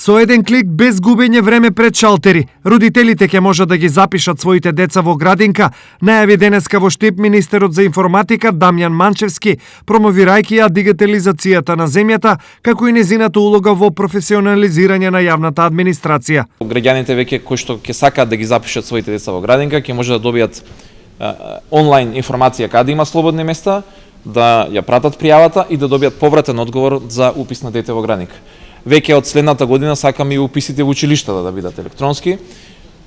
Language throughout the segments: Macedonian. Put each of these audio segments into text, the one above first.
Со еден клик без губење време пред шалтери, родителите ќе можат да ги запишат своите деца во градинка, најави денеска во Штип министерот за информатика Дамјан Манчевски, промовирајќи ја дигитализацијата на земјата, како и незината улога во професионализирање на јавната администрација. Граѓаните веќе кои што ќе сакаат да ги запишат своите деца во градинка, ќе може да добијат онлайн информација каде има слободни места, да ја пратат пријавата и да добијат повратен одговор за упис на дете во градинка. Веќе од следната година сакаме и уписите во училиштата да бидат електронски.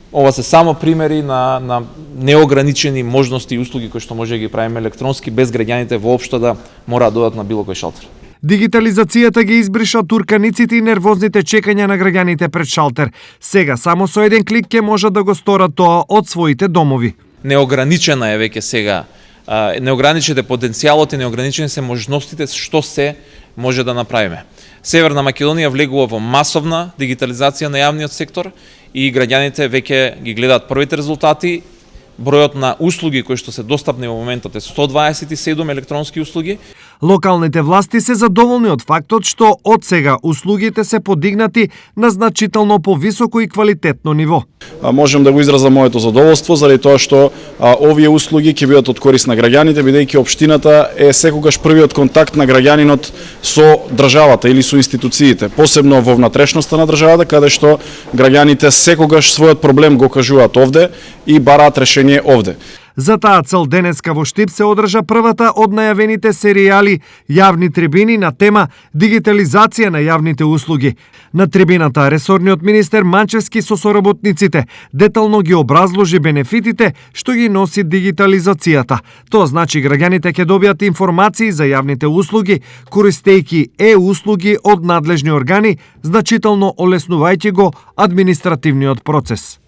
Ова се само примери на неограничени можности и услуги кои што може да ги правиме електронски без граѓаните воопшто да мораат да одат на било кој шалтер. Дигитализацијата ги избриша турканиците и нервозните чекања на граѓаните пред шалтер. Сега само со еден клик ќе можат да го сторат тоа од своите домови. Неограничена е веќе сега. Неограничен е потенцијалот и неограничени се можностите што се може да направиме. Северна Македонија влегува во масовна дигитализација на јавниот сектор и граѓаните веќе ги гледаат првите резултати. Бројот на услуги кои што се достапни во моментот е 127 електронски услуги. Локалните власти се задоволни од фактот што од сега услугите се подигнати на значително повисоко и квалитетно ниво. Можем да го изразам моето задоволство заради тоа што овие услуги ќе бидат од корист на граѓаните, бидејќи општината е секогаш првиот контакт на граѓанинот со државата или со институциите, посебно во внатрешноста на државата, каде што граѓаните секогаш својот проблем го кажуваат овде и бараат решение овде. За таа цел денеска во Штип се одржа првата од најавените серијали јавни трибини на тема дигитализација на јавните услуги. На трибината ресорниот министер Манчевски со соработниците детално ги образложи бенефитите што ги носи дигитализацијата. Тоа значи граѓаните ќе добијат информации за јавните услуги, користејќи услуги од надлежни органи, значително олеснувајќи го административниот процес.